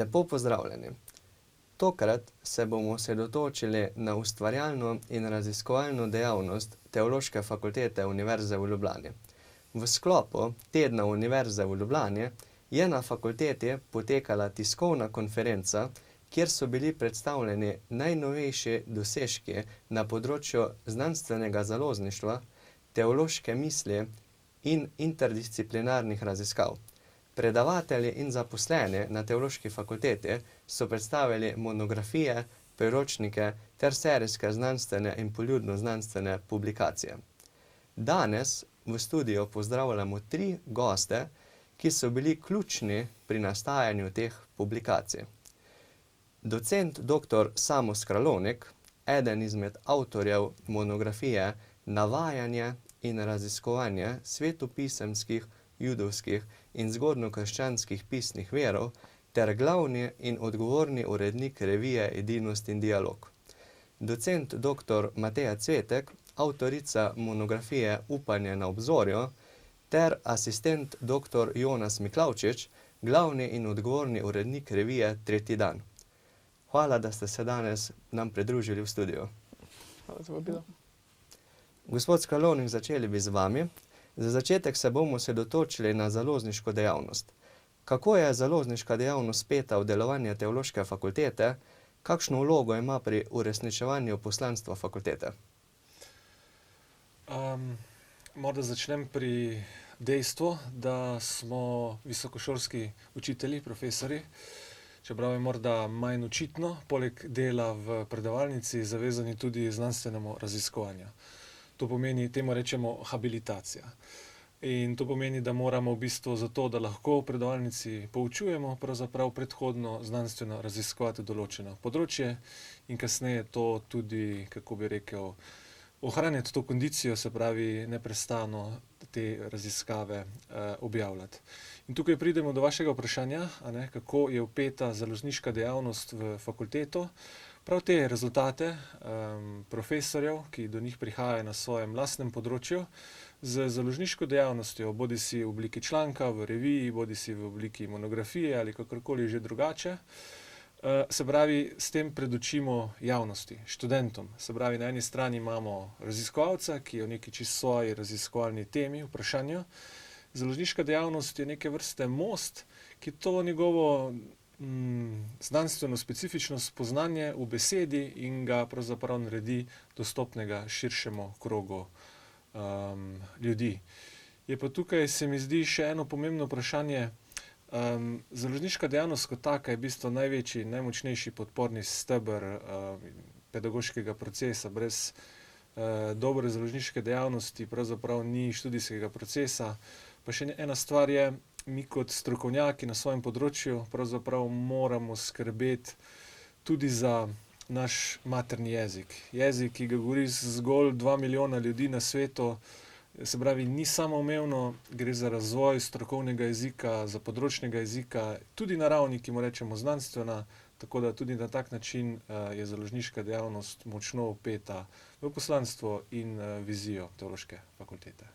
Lepo pozdravljeni. Tokrat se bomo osredotočili na ustvarjalno in raziskovalno dejavnost Teološke fakultete Univerze v Ljubljani. V sklopu Tedna Univerze v Ljubljani je na fakulteti potekala tiskovna konferenca, kjer so bili predstavljeni najnovejši dosežki na področju znanstvenega založništva, teološke misli in interdisciplinarnih raziskav. Predavatelji in zaposleni na Teološki fakulteti so predstavili monografije, priročnike ter serijske znanstvene in poljudno-znanstvene publikacije. Danes v studiu pozdravljamo 3 goste, ki so bili ključni pri nastajanju teh publikacij. Docent dr. Samo Skralonik, eden izmed avtorjev monografije Navajanje in raziskovanje svetopisemskih, judovskih in zgodnjokrščanskih pisnih virov ter glavni in odgovorni urednik revije Edinost in dialog. Docent dr. Mateja Cvetek, avtorica monografije Upanje na obzorju ter asistent dr. Jonas Miklavčič, glavni in odgovorni urednik revije Tretji dan. Hvala, da ste se danes nam pridružili v studiu. Hvala za vabilo. Gospod Skralonik, začeli bi z vami. Za začetek se bomo osredotočili na založniško dejavnost. Kako je založniška dejavnost speta v delovanje Teološke fakultete? Kakšno vlogo ima pri uresničevanju poslanstva fakultete? Morda začnem pri dejstvu, da smo visokošolski učitelji, profesorji, čeprav je morda manj očitno, poleg dela v predavalnici zavezani tudi znanstvenemu raziskovanju. To pomeni, temu rečemo habilitacija. In to pomeni, da moramo v bistvu zato, da lahko v predavalnici poučujemo, pravzaprav predhodno znanstveno raziskovati določeno področje in kasneje to tudi, kako bi rekel, ohranjati to kondicijo, se pravi neprestano te raziskave objavljati. In tukaj pridemo do vašega vprašanja, kako je vpeta založniška dejavnost v fakulteto. Prav te rezultate profesorjev, ki do njih prihajajo na svojem lastnem področju, z založniško dejavnostjo, bodisi v obliki članka v reviji, bodisi v obliki monografije ali kakorkoli že drugače, se pravi, s tem predočimo javnosti, študentom. Se pravi, na eni strani imamo raziskovalca, ki je v neki čisto svoji raziskovalni temi, vprašanju. Založniška dejavnost je neke vrste most, ki to njegovo znanstveno specifično spoznanje v besedi in ga pravzaprav naredi dostopnega širšemu krogu ljudi. Je pa tukaj, se mi zdi, še eno pomembno vprašanje. Založniška dejavnost kot taka je v bistvu največji, najmočnejši podporni steber pedagoškega procesa. Brez dobre založniške dejavnosti pravzaprav ni študijskega procesa. Pa še ena stvar je, mi kot strokovnjaki na svojem področju pravzaprav moramo skrbeti tudi za naš materni jezik. Jezik, ki ga govori zgolj 2 milijona ljudi na svetu, se pravi, ni samoumevno, gre za razvoj strokovnega jezika, za področnega jezika, tudi na ravni, ki mu rečemo znanstvena, tako da tudi na tak način je založniška dejavnost močno vpeta v poslanstvo in vizijo Teološke fakultete.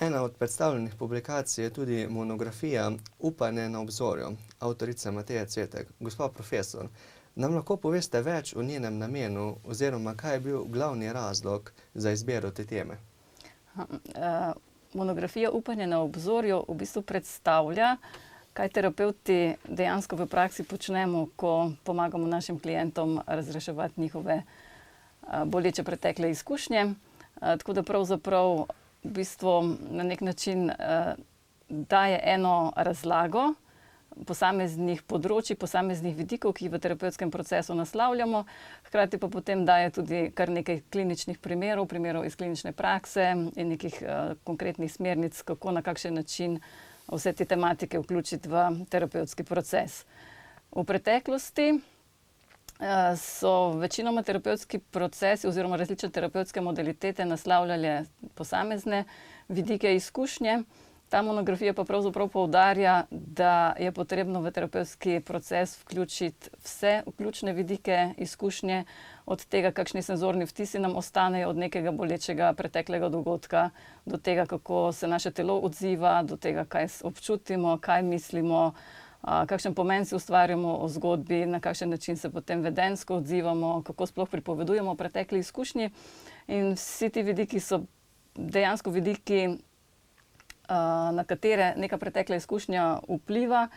Ena od predstavljenih publikacij je tudi monografija Upanje na obzorju, avtorica Mateja Cvetek. Gospod profesor, nam lahko poveste več o njenem namenu oziroma kaj je bil glavni razlog za izbiro te teme? Monografija Upanje na obzorju v bistvu predstavlja, kaj terapevti dejansko v praksi počnemo, ko pomagamo našim klientom razreševati njihove boleče pretekle izkušnje. Tako da pravzaprav v bistvu na nek način daje eno razlago posameznih področij, posameznih vidikov, ki jih v terapevtskem procesu naslavljamo, hkrati pa potem daje tudi kar nekaj kliničnih primerov iz klinične prakse in nekih konkretnih smernic, kako na kakšen način vse te tematike vključiti v terapevtski proces. V preteklosti so večinoma terapevtski procesi oziroma različne terapevtske modalitete naslavljale posamezne vidike izkušnje. Ta monografija pa pravzaprav poudarja, da je potrebno v terapevtski proces vključiti vse ključne vidike izkušnje, od tega, kakšni senzorni vtisi nam ostanejo od nekega bolečega preteklega dogodka, do tega, kako se naše telo odziva, do tega, kaj občutimo, kaj mislimo, kakšen pomen si ustvarjamo o zgodbi, na kakšen način se potem vedenjsko odzivamo, kako sploh pripovedujemo o pretekli izkušnji. In vsi ti vidiki so dejansko vidiki, na katere neka pretekla izkušnja vpliva.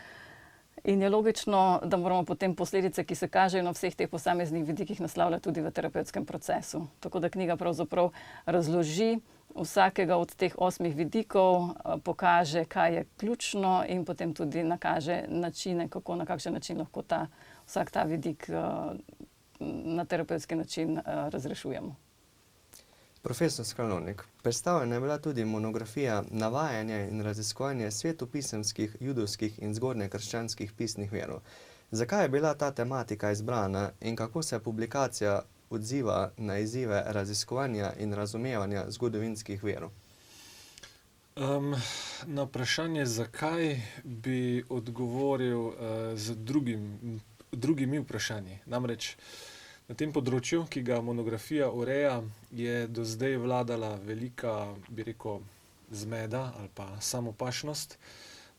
In je logično, da moramo potem posledice, ki se kažejo na vseh teh posameznih vidikih, naslavljati tudi v terapevtskem procesu. Tako da knjiga pravzaprav razloži vsakega od teh 8 vidikov, pokaže, kaj je ključno in potem tudi nakaže načine, kako, na kakšen način lahko vsak ta vidik na terapevtski način razrešujemo. Profesor Skalnonik, predstavljena je bila tudi monografija Navajanje in raziskovanje svetopisemskih, judovskih in zgodnjekrščanskih pisnih virov. Zakaj je bila ta tematika izbrana in kako se publikacija odziva na izzive raziskovanja in razumevanja zgodovinskih virov? Na vprašanje, zakaj, bi odgovoril z drugimi vprašanji. Namreč na tem področju, ki ga monografija ureja, je do zdaj vladala velika, bi rekel, zmeda ali pa samopašnost.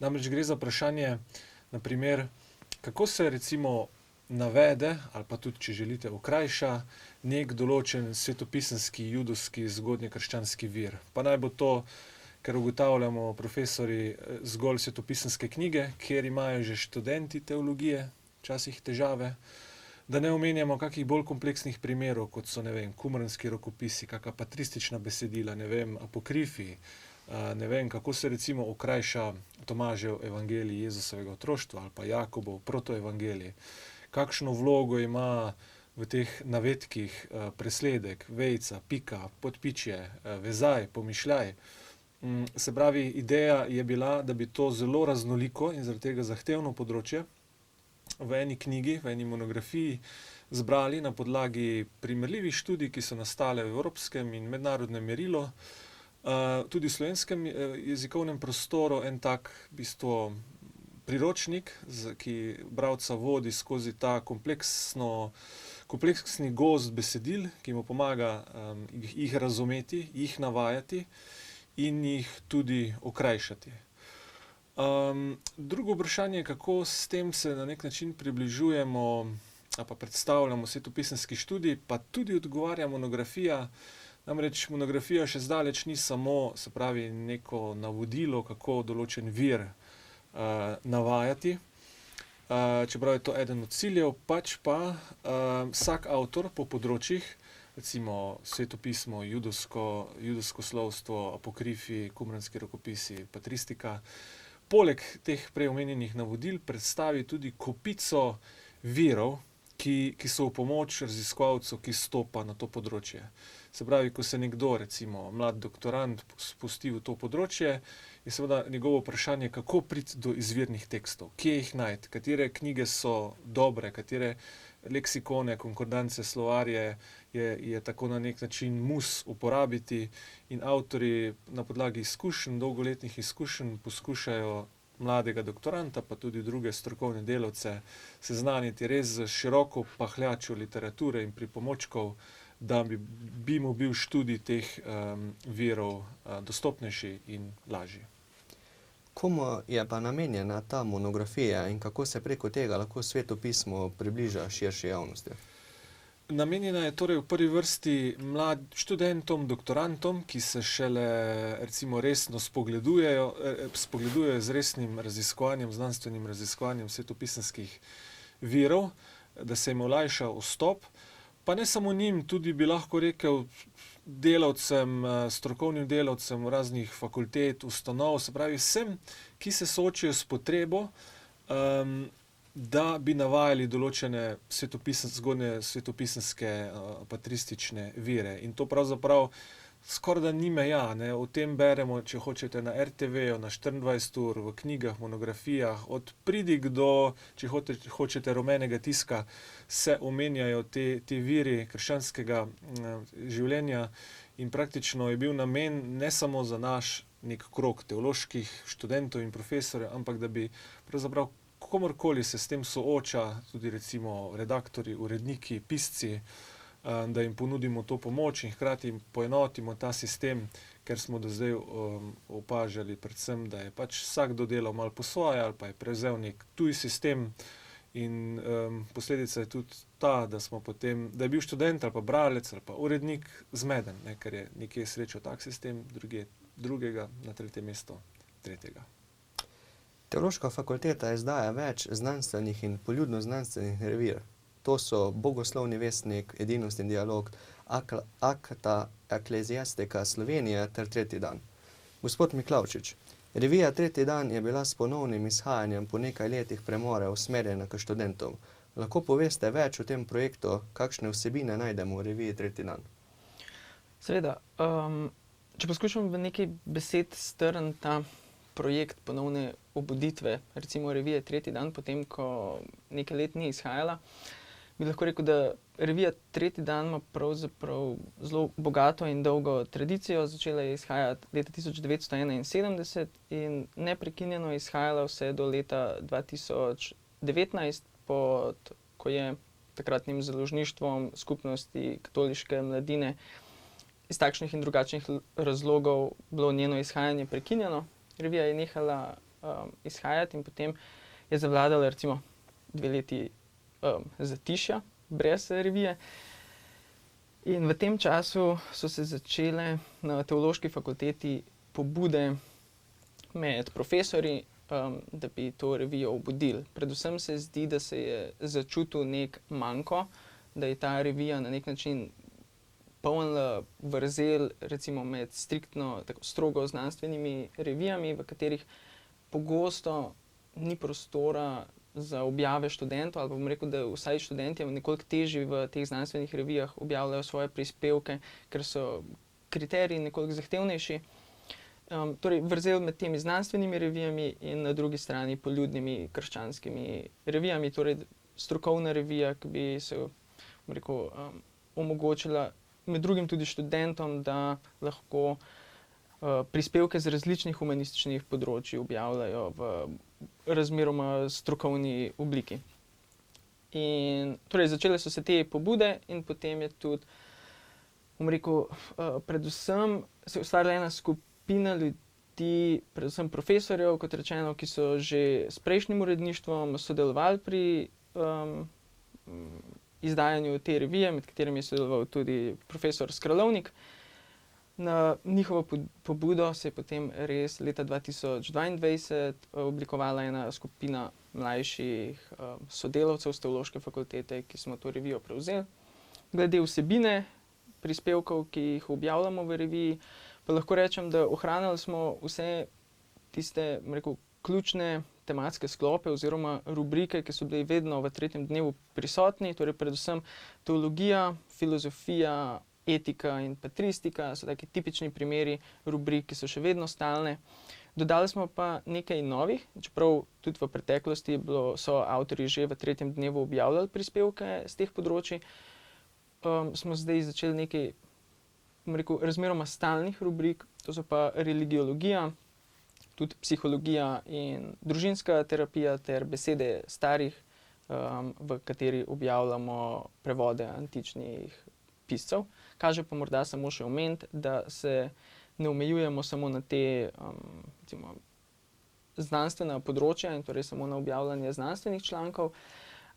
Namreč gre za vprašanje, na primer, kako se recimo navede, ali pa tudi, če želite, okrajša nek določen svetopisemski, judovski, zgodnjekrščanski vir. Pa naj bo to, ker ugotavljamo profesorji, zgolj svetopisemske knjige, kjer imajo že študenti teologije včasih težave. Da ne omenjamo kakih bolj kompleksnih primerov, kot so, kumranski rokopisi, kakšna patristična besedila, apokrifi, kako se recimo okrajša Tomažev evangelij Jezusovega otroštva ali pa Jakobov protoevangelij, kakšno vlogo ima v teh navedkih presledek, vejica, pika, podpičje, vezaj, pomišljaj. Se pravi, ideja je bila, da bi to zelo raznoliko in zaradi tega zahtevno področje v eni knjigi, v eni monografiji zbrali na podlagi primerljivih študij, ki so nastale v evropskem in mednarodnem merilu, tudi v slovenskem jezikovnem prostoru, en tak v bistvu priročnik, ki bralca vodi skozi ta kompleksni gozd besedil, ki mu pomaga jih razumeti, jih navajati in jih tudi okrajšati. Drugo vprašanje, kako s tem se na nek način približujemo ali pa predstavljamo svetopisemski študij, pa tudi odgovarja monografija. Namreč monografija še zdaleč ni samo, se pravi, neko navodilo, kako določen vir navajati, čeprav je to eden od ciljev, pač pa vsak avtor po področjih, recimo svetopismo, judovsko slovstvo, apokrifi, kumranski rokopisi, patristika, poleg teh prej omenjenih navodil predstavi tudi kopico virov, ki so v pomoč raziskovalcu, ki stopa na to področje. Se pravi, ko se nekdo, recimo mlad doktorand, spusti v to področje, je seveda njegovo vprašanje, kako priti do izvirnih tekstov, kje jih najti, katere knjige so dobre, katere leksikone, konkordance, slovarje je tako na nek način mus uporabiti, in avtorji na podlagi izkušenj, dolgoletnih izkušenj poskušajo mladega doktoranta, pa tudi druge strokovne delavce seznaniti res z široko pahljačo literature in pripomočkov, da bi mu bil študij teh virov dostopnejši in lažji. Komu je pa namenjena ta monografija in kako se preko tega lahko svetopismo približa širši javnosti? Namenjena je torej v prvi vrsti študentom, doktorantom, ki se šele recimo resno spogledujejo z resnim raziskovanjem, znanstvenim raziskovanjem svetopisemskih virov, da se jim olajša vstop. Pa ne samo njim, tudi bi lahko rekel delavcem, strokovnim delavcem raznih fakultet, ustanov, se pravi vsem, ki se soočajo s potrebo, da bi navajali določene zgodnje svetopisemske patristične vire. In to pravzaprav skorajda ni meja, ne. O tem beremo, če hočete, na RTV-ju, na 24 ur, v knjigah, monografijah, od pridig do, če hočete, rumenega tiska, se omenjajo ti viri krščanskega življenja, in praktično je bil namen ne samo za naš nek krog teoloških študentov in profesorjev, ampak da bi pravzaprav komorkoli se s tem sooča, tudi recimo redaktorji, uredniki, pisci, da jim ponudimo to pomoč in hkrati poenotimo ta sistem, ker smo do zdaj opažali predvsem, da je pač vsakdo delal malo po svoje ali pa je prevzel nek tuj sistem. In posledica je tudi ta, da je bil študent ali pa bralec ali pa urednik zmeden, ne, ker je nekje srečal tak sistem, drugega, na tretjem mestu tretjega. Teološka fakulteta izdaja več znanstvenih in poljudno-znanstvenih revij. To so Bogoslovni vestnik, Edinost in dialog, Akta Eklezijastika Slovenije ter Tretji dan. Gospod Miklavčič, revija Tretji dan je bila s ponovnim izhajanjem po nekaj letih premora usmerjena k študentom. Lahko poveste več o tem projektu, kakšne vsebine najdemo v reviji Tretji dan? Seveda. Če poskušam v nekaj besed strniti ta projekt ponovne obuditve, recimo revije Tretji dan, potem ko nekaj let ni izhajala, bi lahko rekel, da revija Tretji dan ima pravzaprav zelo bogato in dolgo tradicijo. Začela je izhajati leta 1971 in neprekinjeno izhajala vse do leta 2019, ko je takratnim založništvom Skupnosti katoliške mladine iz takšnih in drugačnih razlogov bilo njeno izhajanje prekinjeno. Revija je nehala izhajati in potem je zavladala recimo 2 leti zatišja brez revije. In v tem času so se začele na Teološki fakulteti pobude med profesorji, da bi to revijo obudili. Predvsem se zdi, da se je začutil nek manko, da je ta revija na nek način polnila vrzel recimo med striktno, tako strogo znanstvenimi revijami, v katerih pogosto ni prostora za objave študentov, ali pa bom rekel, da vsaj študentje nekoliko težje v teh znanstvenih revijah objavljajo svoje prispevke, ker so kriteriji nekoliko zahtevnejši. Torej, vrzel med temi znanstvenimi revijami in na drugi strani poljudnimi krščanskimi revijami, torej strokovna revija, ki bi se, bom rekel, omogočila med drugim tudi študentom, da lahko prispevke z različnih humanističnih področij objavljajo v razmeroma strokovni obliki. In torej začele so se te pobude in potem je tudi, bom rekel, predvsem se je ustvarila ena skupina ljudi, predvsem profesorjev, kot rečeno, ki so že s prejšnjim uredništvom sodelovali pri izdajanju te revije, med katerimi je sodeloval tudi profesor Skralovnik. Na njihovo pobudo se je potem res leta 2022 oblikovala ena skupina mlajših sodelavcev z Teološke fakultete, ki smo to revijo prevzeli. Glede vsebine prispevkov, ki jih objavljamo v reviji, pa lahko rečem, da ohranili smo vse tiste, bom rekel, ključne tematske sklope oziroma rubrike, ki so bili vedno v tretjem dnevu prisotni, torej predvsem teologija, filozofija, etika in patristika, so taki tipični primeri rubrik, ki so še vedno stalne. Dodali smo pa nekaj novih, čeprav tudi v preteklosti so avtorji že v tretjem dnevu objavljali prispevke z teh področij. Smo zdaj začeli nekaj, bom rekel, razmeroma stalnih rubrik, to so pa religiologija, tudi psihologija in družinska terapija ter besede starih, v kateri objavljamo prevode antičnih piscev. Kaže pa morda samo še omeniti, da se ne omejujemo samo na te recimo, znanstvena področja in torej samo na objavljanje znanstvenih člankov,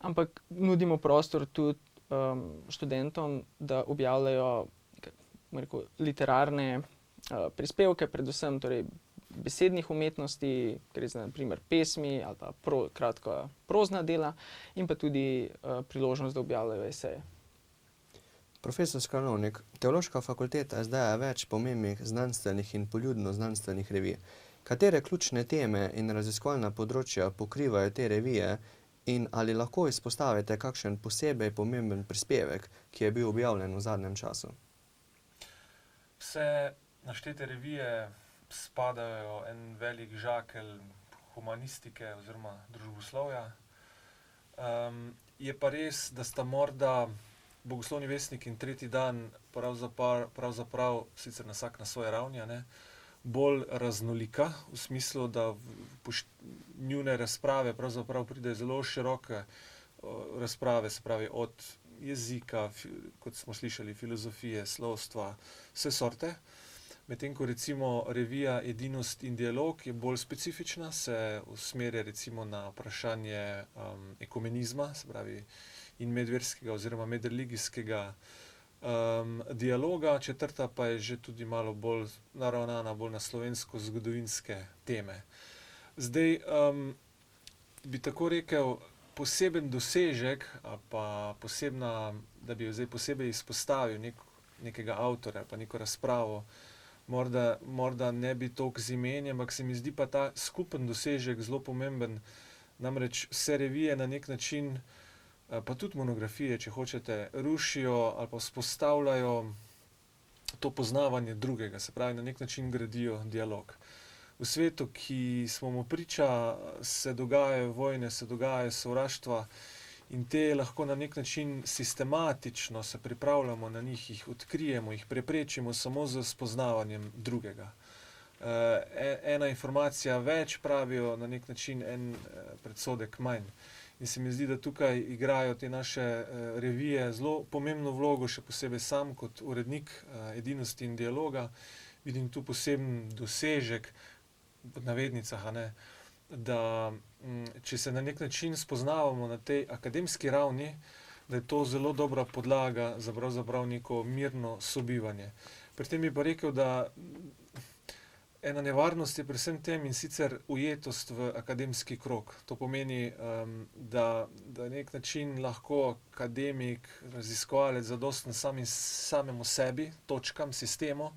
ampak nudimo prostor tudi študentom, da objavljajo rekel, literarne prispevke, predvsem torej, besednih umetnosti, gre za na primer pesmi ali pa kratka prozna dela in pa tudi priložnost, da objavljajo eseje. Profesor Skralovnik, Teološka fakulteta izdaja več pomembnih znanstvenih in poljudno-znanstvenih revij. Katere ključne teme in raziskovalna področja pokrivajo te revije in ali lahko izpostavite kakšen posebej pomemben prispevek, ki je bil objavljen v zadnjem času? Vse naštete revije spadajo en velik žakelj humanistike oziroma družboslovja. Je pa res, da sta morda Bogoslovni vestnik in Tretji dan pravzaprav sicer vsak na svoji ravni, bolj raznolika, v smislu, da njune razprave pravzaprav pridejo zelo široke razprave, se pravi od jezika, kot smo slišali, filozofije, slovstva, vse sorte. Medtem ko recimo revija Edinost in dialog je bolj specifična, se usmerja recimo na vprašanje ekumenizma, se pravi in medverskega oziroma medreligijskega dialoga, četrta pa je že tudi malo bolj naravnana bolj na slovensko-zgodovinske teme. Zdaj, bi tako rekel, poseben dosežek, ali pa posebna, da bi jo zdaj posebej izpostavil nekega avtorja, pa neko razpravo, morda ne bi toliko z imeni, ampak se mi zdi pa ta skupen dosežek zelo pomemben. Namreč vse revije na nek način, pa tudi monografije, če hočete, rušijo ali pa vzpostavljajo to poznavanje drugega, se pravi, na nek način gradijo dialog. V svetu, ki smo mu priča, se dogajajo vojne, se dogajajo sovraštva in te lahko na nek način sistematično se pripravljamo na njih, jih odkrijemo, jih preprečimo samo z spoznavanjem drugega. Ena informacija več, pravijo na nek način, en predsodek manj. In se mi zdi, da tukaj igrajo te naše revije zelo pomembno vlogo, še posebej sam kot urednik Edinosti in dialoga. Vidim tu poseben dosežek, v navednicah, da če se na nek način spoznavamo na tej akademski ravni, da je to zelo dobra podlaga za pravzaprav neko mirno sobivanje. Pri tem bi pa rekel, da ena nevarnost je pri vsem tem, in sicer ujetost v akademski krog. To pomeni, da na nek način lahko akademik, raziskovalec zadosten samemu sebi, točkam, sistemu,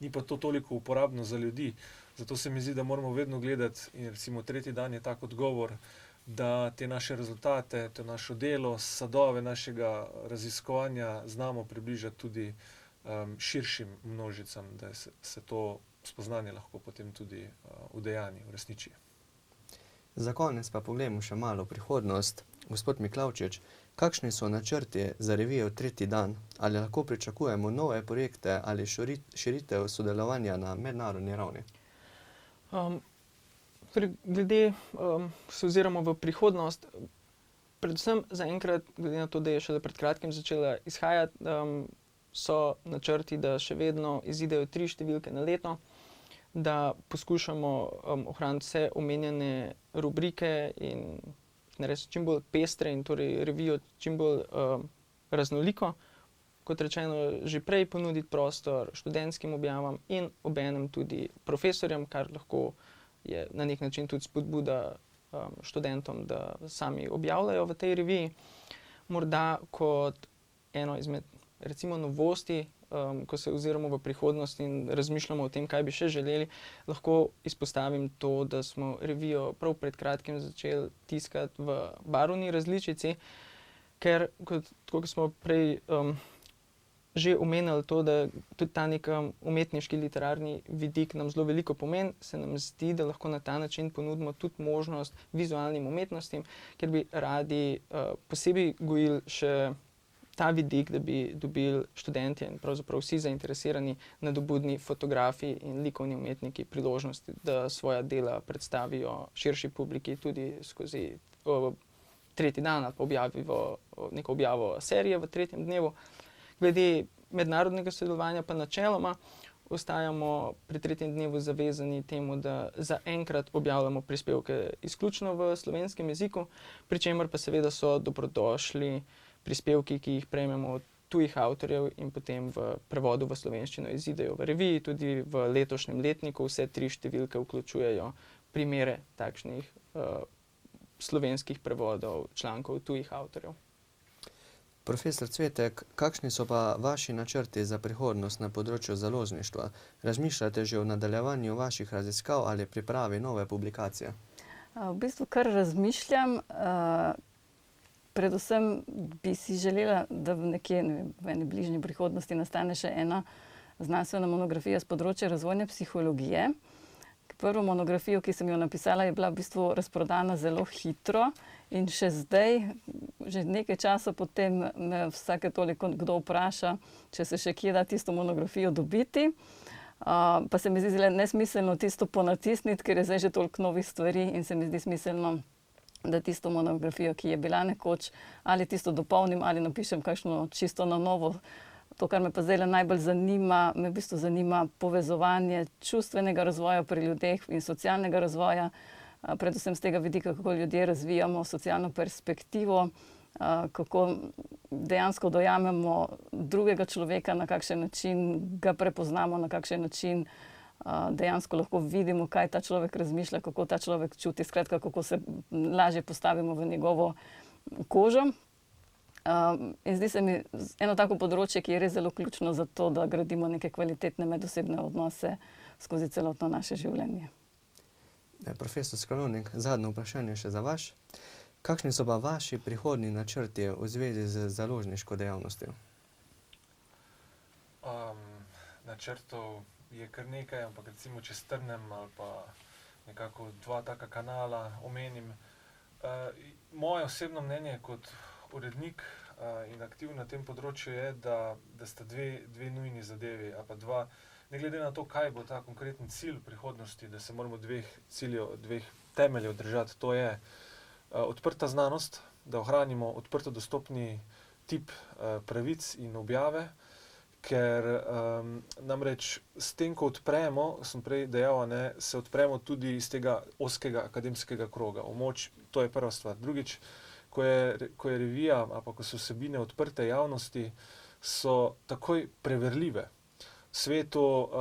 ni pa to toliko uporabno za ljudi. Zato se mi zdi, da moramo vedno gledati, in recimo tretji dan je tak odgovor, da te naše rezultate, to našo delo, sadove našega raziskovanja znamo približati tudi širšim množicam, da se to spoznanje lahko potem tudi udejanji, uresniči. Za konec pa pogledamo še malo v prihodnost. Gospod Miklavčič, kakšni so načrti za revijo Tretji dan? Ali lahko pričakujemo nove projekte ali širitev sodelovanja na mednarodni ravni? Glede, se oziramo v prihodnost, predvsem zaenkrat, glede na to, da je šele pred kratkim začela izhajati, so načrti, da še vedno izidejo 3 številke na leto, da poskušamo ohraniti vse omenjene rubrike in narediti čim bolj pestre in torej revijo čim bolj raznoliko. Kot rečeno, že prej ponuditi prostor študentskim objavam in obenem tudi profesorjem, kar lahko je na nek način tudi spodbuda študentom, da sami objavljajo v tej reviji. Morda kot eno izmed recimo novosti, ko se oziramo v prihodnost in razmišljamo o tem, kaj bi še želeli, lahko izpostavim to, da smo revijo prav pred kratkim začeli tiskati v barvni različici, ker kot smo prej že omenili to, da tudi ta nek umetniški literarni vidik nam zelo veliko pomeni, se nam zdi, da lahko na ta način ponudimo tudi možnost vizualnim umetnostim, ker bi radi posebej gojili še ta vidik, da bi dobili študentje in pravzaprav vsi zainteresirani nadobudni fotografi in likovni umetniki priložnosti, da svoja dela predstavijo širši publiki tudi skozi Tretji dan ali pa neko objavo serije v tretjem dnevu. Glede mednarodnega sodelovanja pa načeloma ostajamo pri tretjem dnevu zavezani temu, da zaenkrat objavljamo prispevke izključno v slovenskem jeziku, pri čemer pa seveda so dobrodošli prispevki, ki jih prejmemo od tujih avtorjev in potem v prevodu v slovenščino izidejo v reviji. Tudi v letošnjem letniku vse 3 številke vključujejo primere takšnih slovenskih prevodov člankov tujih avtorjev. Profesor Cvetek, kakšni so pa vaši načrti za prihodnost na področju založništva? Razmišljate že o nadaljevanju vaših raziskav ali pripravi nove publikacije? V bistvu kar razmišljam. Predvsem bi si želela, da v eni bližnji prihodnosti nastane še ena znanstvena monografija z področja razvojne psihologije. Prvo monografijo, ki sem jo napisala, je bila v bistvu razprodana zelo hitro in še zdaj, že nekaj časa potem me vsake toliko kdo vpraša, če se še kje da tisto monografijo dobiti. Pa se mi zdi nesmiselno tisto ponatisniti, ker je zdaj že toliko novih stvari in se mi zdi smiselno da tisto monografijo, ki je bila nekoč, ali tisto dopolnim, ali napišem kakšno čisto na novo. To, kar me pa zdaj najbolj zanima, me v bistvu zanima povezovanje čustvenega razvoja pri ljudeh in socialnega razvoja, predvsem z tega vidika, kako ljudje razvijamo socialno perspektivo, kako dejansko dojamemo drugega človeka, na kakšen način ga prepoznamo, na kakšen način dejansko lahko vidimo, kaj ta človek razmišlja, kako ta človek čuti, skratka, kako se lažje postavimo v njegovo kožo. In zdi se mi eno tako področje, ki je res zelo ključno za to, da gradimo neke kvalitetne medosebne odnose skozi celotno naše življenje. Profesor Skalonink, zadnje vprašanje še za vas. Kakšni so pa vaši prihodnji načrti v zvezi z založniško dejavnostjo? Načrtov je kar nekaj, ampak recimo, če strnem ali pa nekako 2 taka kanala omenim. Moje osebno mnenje kot urednik in aktiv na tem področju je, da sta dve nujni zadevi, ali pa 2, ne glede na to, kaj bo ta konkreten cilj v prihodnosti, da se moramo 2 temeljev držati. To je odprta znanost, da ohranimo odprto dostopni tip pravic in objave, ker namreč s tem, ko odpremo, sem prej dejal, se odpremo tudi iz tega ozkega akademskega kroga. To je prva stvar. Drugič, ko je revija, ali pa ko so vsebine odprte javnosti, so takoj preverljive. V svetu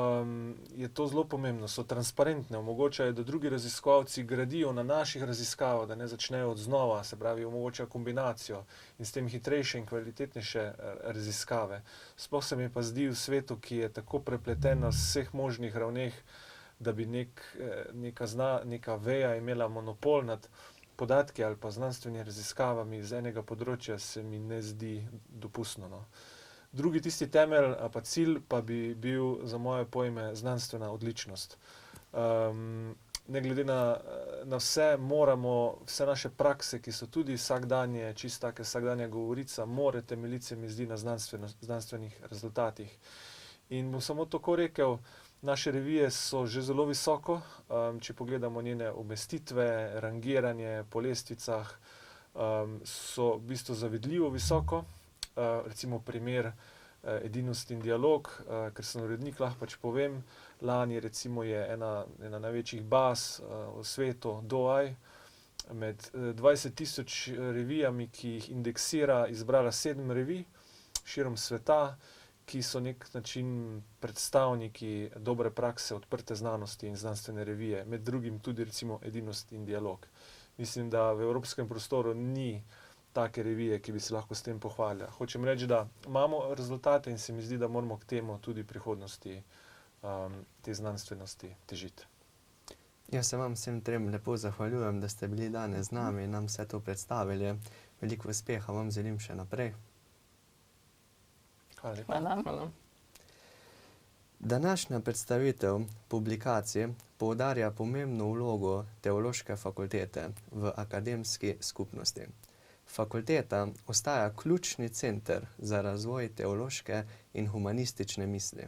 je to zelo pomembno, so transparentne, omogočajo, da drugi raziskovalci gradijo na naših raziskavah, da ne začnejo od znova, se pravi, omogočajo kombinacijo in s tem hitrejše in kvalitetnejše raziskave. Sploh se mi pa zdi v svetu, ki je tako prepleten na vseh možnih ravneh, da bi neka veja imela monopol nad podatki ali pa znanstvenimi raziskavami z enega področja, se mi ne zdi dopustno, no. Drugi tisti temelj pa cilj pa bi bil za moje pojme znanstvena odličnost. Ne glede na vse, moramo vse naše prakse, ki so tudi vsakdanje, čisto take vsakdanja govorica, mora temeljiti, se mi zdi, na znanstvenih rezultatih. In bom samo tako rekel, naše revije so že zelo visoko, če pogledamo njene umestitve, rangiranje po lestvicah, so v bistvu zavidljivo visoko. Recimo primer Edinost in dialog, ker sem urednik, lahko pač povem, lani recimo je ena največjih baz v svetu, DOAI, med 20.000 revijami, ki jih indeksira, izbrala 7 revij širom sveta, ki so nek način predstavniki dobre prakse, odprte znanosti in znanstvene revije, med drugim tudi recimo Edinost in dialog. Mislim, da v evropskem prostoru ni take revije, ki bi se lahko s tem pohvalila. Hočem reči, da imamo rezultate in se mi zdi, da moramo k temu tudi v prihodnosti te znanstvenosti težiti. Jaz se vam vsem trem lepo zahvaljujem, da ste bili danes z nami in nam vse to predstavili. Veliko uspeha vam želim še naprej. Hvala lepa. Hvala. Današnja predstavitev publikacij poudarja pomembno vlogo Teološke fakultete v akademski skupnosti. Fakulteta ostaja ključni center za razvoj teološke in humanistične misli.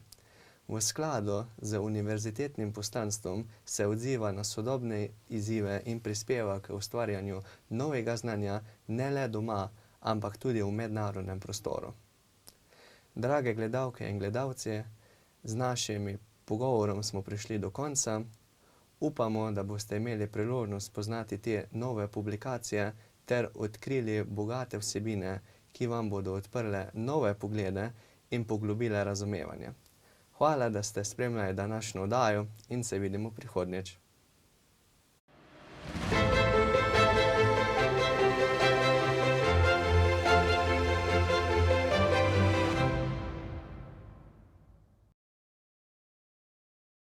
V skladu z univerzitetnim poslanstvom se odziva na sodobne izzive in prispeva k ustvarjanju novega znanja ne le doma, ampak tudi v mednarodnem prostoru. Drage gledalke in gledalci, z našim pogovorom smo prišli do konca. Upamo, da boste imeli priložnost spoznati te nove publikacije ter odkrili bogate vsebine, ki vam bodo odprle nove poglede in poglobile razumevanje. Hvala, da ste spremljali današnjo oddajo in se vidimo prihodnjič.